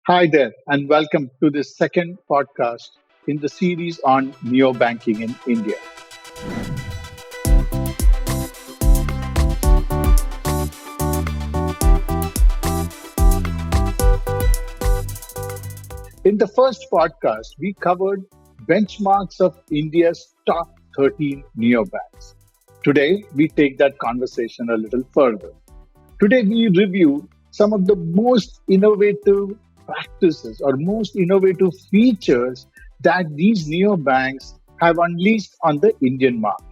Hi there, and welcome to this second podcast in the series on neobanking in India. In the first podcast, we covered benchmarks of India's top 13 neobanks. Today, we take that conversation a little further. Today, we review some of the most innovative practices or most innovative features that these neobanks have unleashed on the Indian market.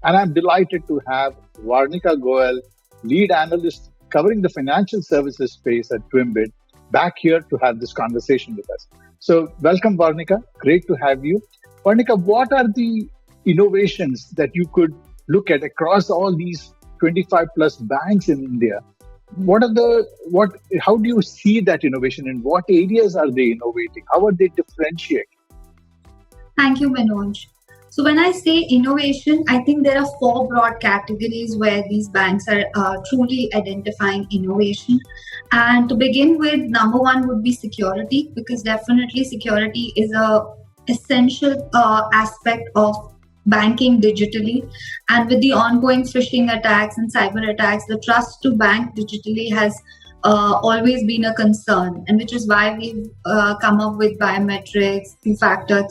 And I'm delighted to have Varnika Goel, lead analyst covering the financial services space at Twimbit, back here to have this conversation with us. So, welcome, Varnika. Great to have you. Varnika, what are the innovations that you could look at across all these 25 plus banks in India? How do you see that innovation, in what areas are they innovating? How are they differentiating? Thank you, Manoj. So when I say innovation, I think there are four broad categories where these banks are truly identifying innovation. And to begin with, number one would be security, because definitely security is a essential aspect of banking digitally. And with the ongoing phishing attacks and cyber attacks, the trust to bank digitally has always been a concern, and which is why we've come up with biometrics, three-factor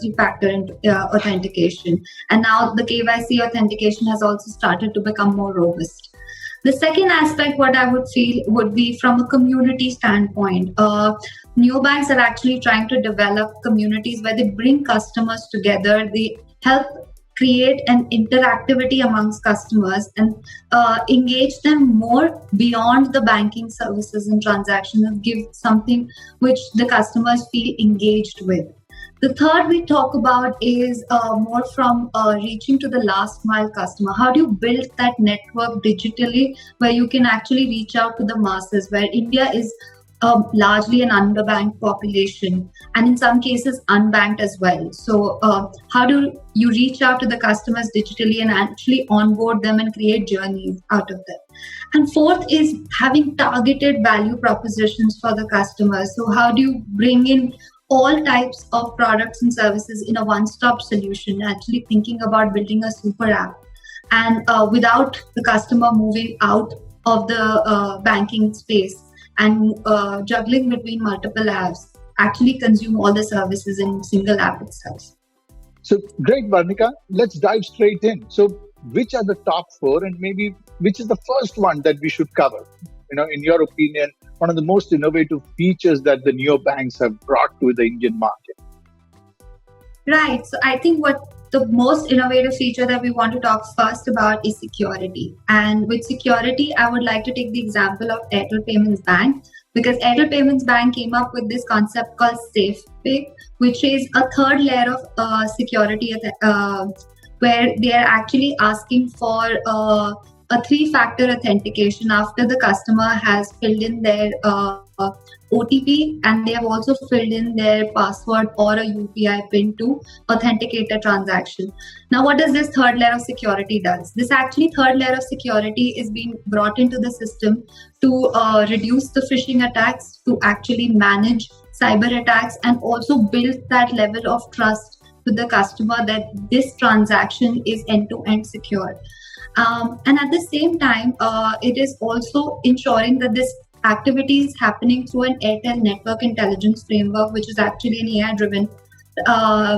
authentication, and now the KYC authentication has also started to become more robust. The second aspect, what I would feel, would be from a community standpoint. Neobanks are actually trying to develop communities where they bring customers together. They help create an interactivity amongst customers and engage them more beyond the banking services and transactions, and give something which the customers feel engaged with. The third we talk about is more from reaching to the last mile customer. How do you build that network digitally where you can actually reach out to the masses, where India is largely an underbanked population, and in some cases unbanked as well. So how do you reach out to the customers digitally and actually onboard them and create journeys out of them? And fourth is having targeted value propositions for the customers. So how do you bring in all types of products and services in a one-stop solution, actually thinking about building a super app, and without the customer moving out of the banking space and juggling between multiple apps, actually consume all the services in single app itself. So, great, Varnika. Let's dive straight in. So, which are the top four, and maybe which is the first one that we should cover? In your opinion, one of the most innovative features that the neobanks have brought to the Indian market. Right. So I think what the most innovative feature that we want to talk first about is security. And with security, I would like to take the example of Airtel Payments Bank, because Airtel Payments Bank came up with this concept called SafePay, which is a third layer of security where they are actually asking for a three-factor authentication after the customer has filled in their OTP, and they have also filled in their password or a UPI PIN to authenticate a transaction. Now, what does this third layer of security does? This actually third layer of security is being brought into the system to reduce the phishing attacks, to actually manage cyber attacks, and also build that level of trust with the customer that this transaction is end-to-end secure. And at the same time, it is also ensuring that this activity is happening through an Airtel Network Intelligence Framework, which is actually an AI-driven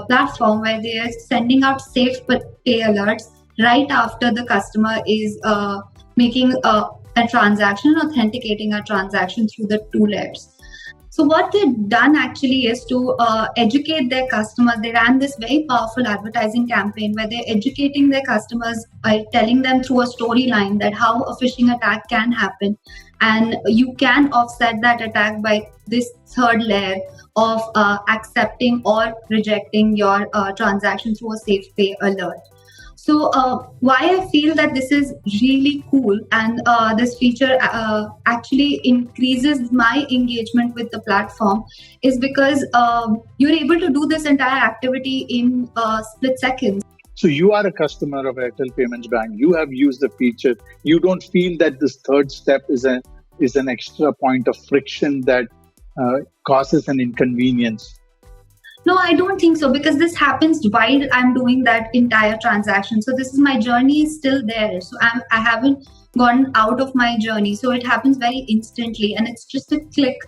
platform where they are sending out safe pay alerts right after the customer is making a transaction, authenticating a transaction through the two layers. So what they've done actually is to educate their customers. They ran this very powerful advertising campaign where they're educating their customers by telling them through a storyline that how a phishing attack can happen. And you can offset that attack by this third layer of accepting or rejecting your transaction through a safe pay alert. So why I feel that this is really cool, and this feature actually increases my engagement with the platform, is because you're able to do this entire activity in split seconds. So you are a customer of Airtel Payments Bank. You have used the feature. You don't feel that this third step is an extra point of friction that causes an inconvenience. No, I don't think so, because this happens while I'm doing that entire transaction. So this is, my journey is still there. So I haven't gone out of my journey. So it happens very instantly, and it's just a click,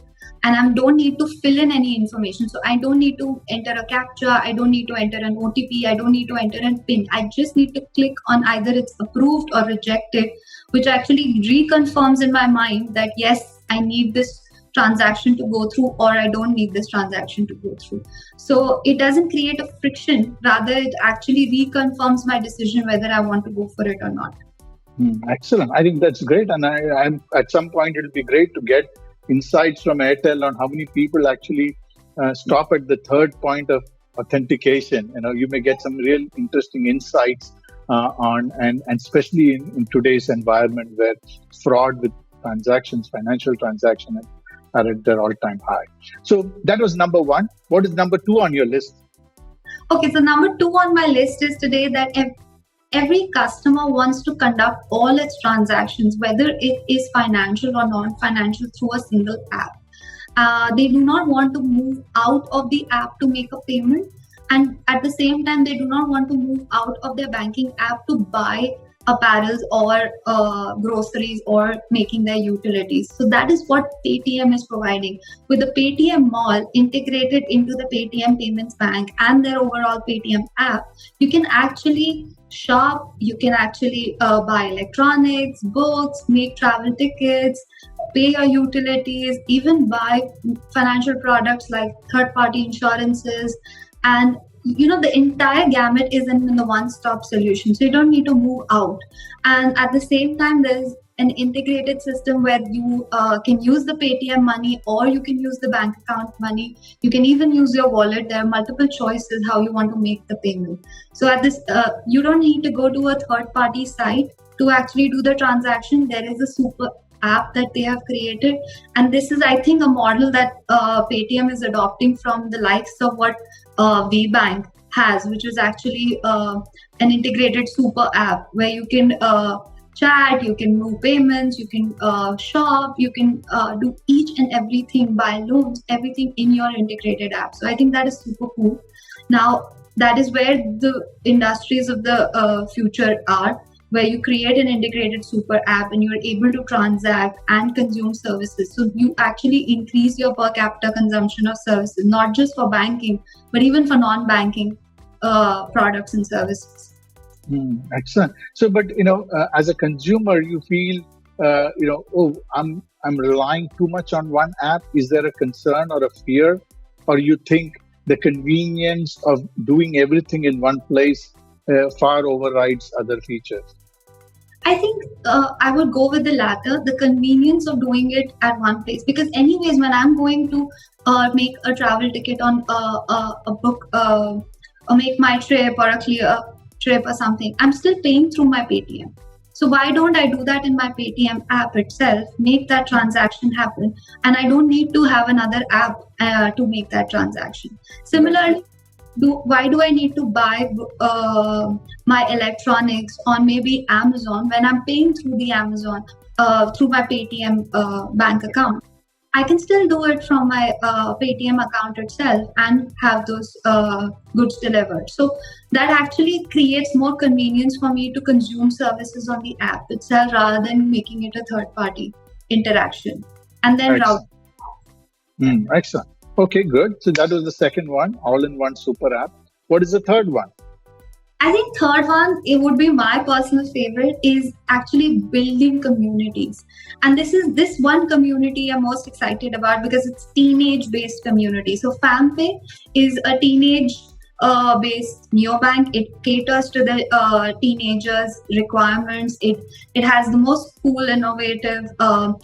and I don't need to fill in any information. So I don't need to enter a captcha. I don't need to enter an OTP. I don't need to enter a PIN. I just need to click on either it's approved or rejected, which actually reconfirms in my mind that yes, I need this transaction to go through, or I don't need this transaction to go through. So it doesn't create a friction, rather it actually reconfirms my decision whether I want to go for it or not. Excellent. I think that's great. And I'm at some point, it'll be great to get insights from Airtel on how many people actually stop at the third point of authentication. You may get some real interesting insights and especially in today's environment where fraud with transactions, financial transactions, are at their all-time high. So that was number one. What is number two on your list? Okay, so number two on my list is today that every customer wants to conduct all its transactions, whether it is financial or non-financial, through a single app. They do not want to move out of the app to make a payment, and at the same time, they do not want to move out of their banking app to buy apparels or groceries or making their utilities. So that is what Paytm is providing. With the Paytm Mall integrated into the Paytm Payments Bank and their overall Paytm app, you can actually shop, you can actually buy electronics, books, make travel tickets, pay your utilities, even buy financial products like third-party insurances, and the entire gamut is in the one-stop solution. So you don't need to move out. And at the same time, there's an integrated system where you can use the Paytm money, or you can use the bank account money. You can even use your wallet. There are multiple choices how you want to make the payment. So at this, you don't need to go to a third-party site to actually do the transaction. There is a super app that they have created, and this is, I think, a model that Paytm is adopting from the likes of what VBank has, which is actually an integrated super app where you can chat, you can move payments, you can shop, you can do each and everything, buy loans, everything in your integrated app. So I think that is super cool. Now, that is where the industries of the future are, where you create an integrated super app and you're able to transact and consume services. So you actually increase your per capita consumption of services, not just for banking, but even for non-banking products and services. Excellent. So, but as a consumer, you feel, I'm relying too much on one app. Is there a concern or a fear, or you think the convenience of doing everything in one place far overrides other features? I think I would go with the latter, the convenience of doing it at one place. Because anyways, when I'm going to make a travel ticket on a book, or make my trip or a clear trip or something, I'm still paying through my Paytm. So why don't I do that in my Paytm app itself, make that transaction happen, and I don't need to have another app to make that transaction. Similarly, why do I need to buy my electronics on maybe Amazon when I'm paying through the Amazon, through my Paytm bank account? I can still do it from my Paytm account itself and have those goods delivered. So that actually creates more convenience for me to consume services on the app itself rather than making it a third-party interaction. And then Excellent. Excellent. Okay, good. So that was the second one, all-in-one super app. What is the third one? I think third one, it would be my personal favorite, is actually building communities. And this one community I'm most excited about because it's teenage-based community. So FamPay is a teenage-based neobank. It caters to the teenagers' requirements. It has the most cool, innovative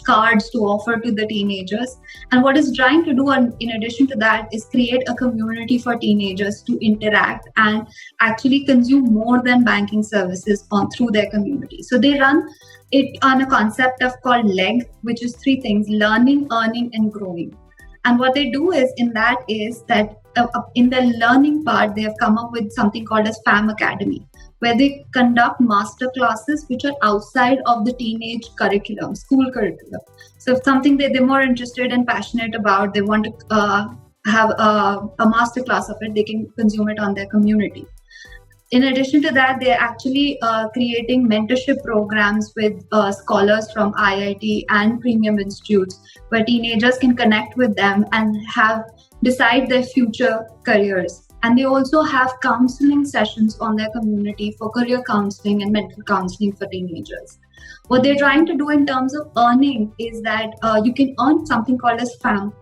cards to offer to the teenagers. And what it's trying to do, in addition to that, is create a community for teenagers to interact and actually consume more than banking services through their community. So they run it on a concept of called LEG, which is three things: learning, earning, and growing. And what they do is in the learning part, they have come up with something called as Fam Academy, where they conduct master classes which are outside of the teenage curriculum, school curriculum. So if something that they're more interested and passionate about, they want to have a master class of it, they can consume it on their community. In addition to that, they're actually creating mentorship programs with scholars from IIT and premium institutes, where teenagers can connect with them and have decide their future careers. And they also have counseling sessions on their community for career counseling and mental counseling for teenagers. What they're trying to do in terms of earning is that you can earn something called as FAM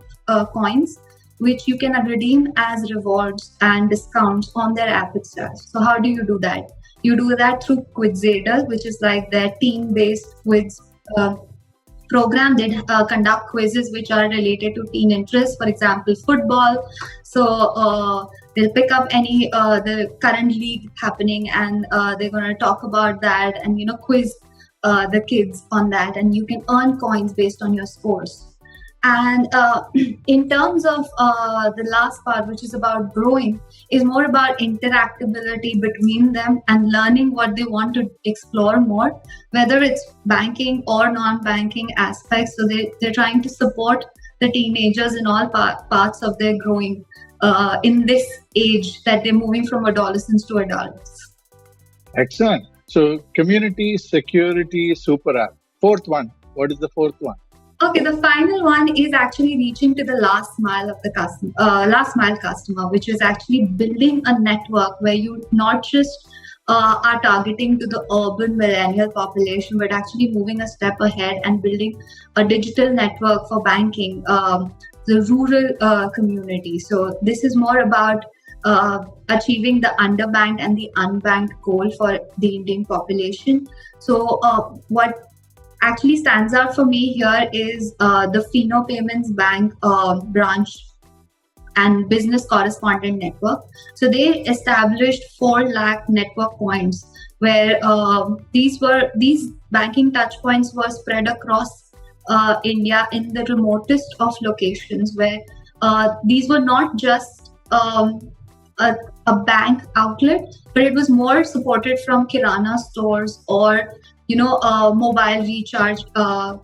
coins, which you can redeem as rewards and discounts on their app itself. So how do you do that? You do that through Quizzator, which is like their team-based quiz program. They conduct quizzes which are related to teen interests, for example, football. So they'll pick up any the current league happening, and they're going to talk about that and quiz the kids on that, and you can earn coins based on your scores. And in terms of the last part, which is about growing, is more about interactability between them and learning what they want to explore more, whether it's banking or non-banking aspects. So they're trying to support the teenagers in all parts of their growing in this age that they're moving from adolescence to adults. Excellent. So community security super app. Fourth one. What is the fourth one? Okay, the final one is actually reaching to the last mile of the customer, which is actually building a network where you not just are targeting to the urban millennial population, but actually moving a step ahead and building a digital network for banking, the rural community. So this is more about achieving the underbanked and the unbanked goal for the Indian population. So what actually stands out for me here is the Fino Payments Bank branch and business correspondent network. So they established 4 lakh network points where these banking touch points were spread across India in the remotest of locations, where these were not just a bank outlet, but it was more supported from Kirana stores or mobile recharge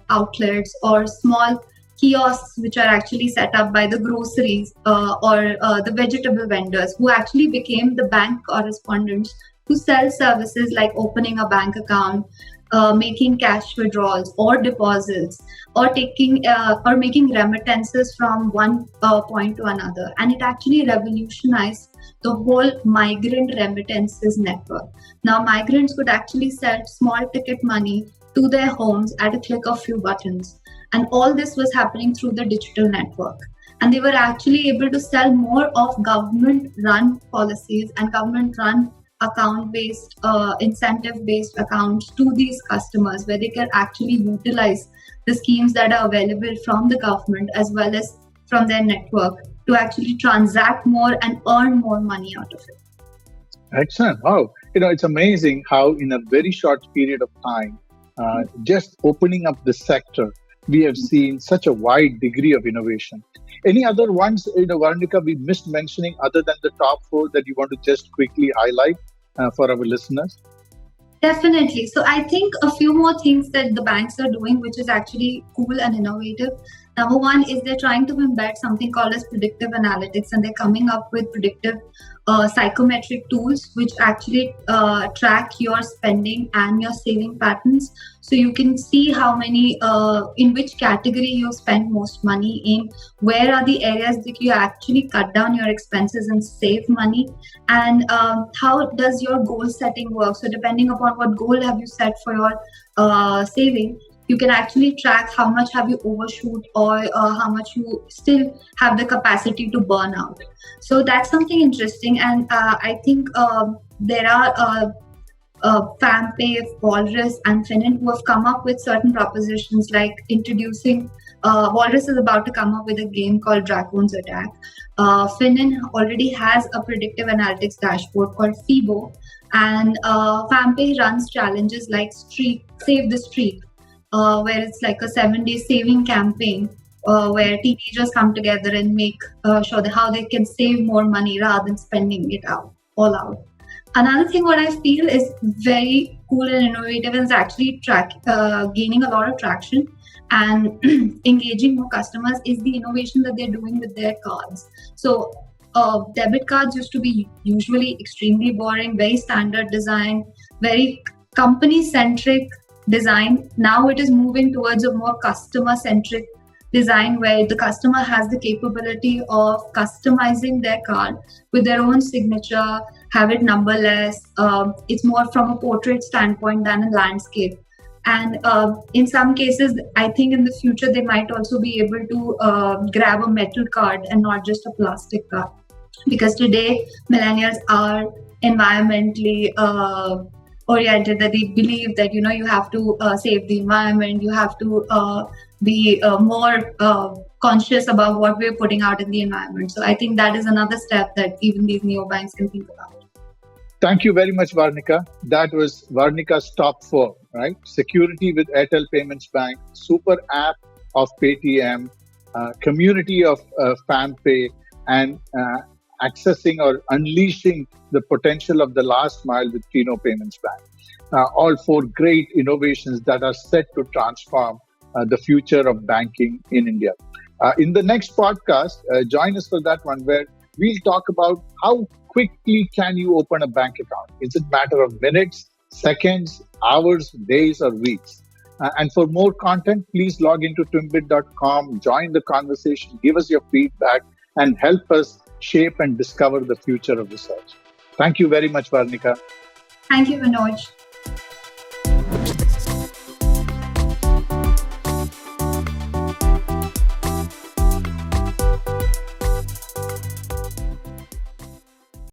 outlets or small kiosks which are actually set up by the groceries or the vegetable vendors, who actually became the bank correspondents who sell services like opening a bank account, making cash withdrawals or deposits, or taking or making remittances from one point to another. And it actually revolutionized the whole migrant remittances network. Now migrants could actually send small ticket money to their homes at a click of few buttons, and all this was happening through the digital network. And they were actually able to sell more of government run policies and government run account-based, incentive-based accounts to these customers, where they can actually utilize the schemes that are available from the government as well as from their network to actually transact more and earn more money out of it. Excellent. Wow. It's amazing how in a very short period of time, just opening up the sector, we have seen such a wide degree of innovation. Any other ones, Varnika, we missed mentioning other than the top 4 that you want to just quickly highlight for our listeners? Definitely. So I think a few more things that the banks are doing, which is actually cool and innovative. Number one is they're trying to embed something called as predictive analytics, and they're coming up with predictive psychometric tools which actually track your spending and your saving patterns. So you can see how many, in which category you spend most money in, where are the areas that you actually cut down your expenses and save money, and how does your goal setting work. So depending upon what goal have you set for your saving, you can actually track how much have you overshoot or how much you still have the capacity to burn out. So that's something interesting. And I think there are FamPay, Walrus and Finan who have come up with certain propositions like introducing, Walrus is about to come up with a game called Dracoon's Attack. Finan already has a predictive analytics dashboard called FIBO, and FamPay runs challenges like Save the Streak, where it's like a 7-day saving campaign where teenagers come together and make sure that how they can save more money rather than spending it all out. Another thing what I feel is very cool and innovative and is actually gaining a lot of traction and engaging more customers is the innovation that they're doing with their cards. So debit cards used to be usually extremely boring, very standard design, very company centric design. Now it is moving towards a more customer centric design where the customer has the capability of customizing their card with their own signature, have it numberless. It's more from a portrait standpoint than a landscape. And in some cases, I think in the future, they might also be able to grab a metal card and not just a plastic card. Because today, millennials are environmentally oriented, that they believe that, you have to save the environment, you have to be more conscious about what we're putting out in the environment. So I think that is another step that even these neobanks can think about. Thank you very much, Varnika. That was Varnika's top four, right? Security with Airtel Payments Bank, super app of Paytm, community of FamPay, and accessing or unleashing the potential of the last mile with Fino Payments Bank. All four great innovations that are set to transform the future of banking in India. In the next podcast, join us for that one where we'll talk about how quickly can you open a bank account. Is it a matter of minutes, seconds, hours, days, or weeks? And for more content, please log into twimbit.com, join the conversation, give us your feedback, and help us shape and discover the future of research. Thank you very much, Varnika. Thank you, Manoj.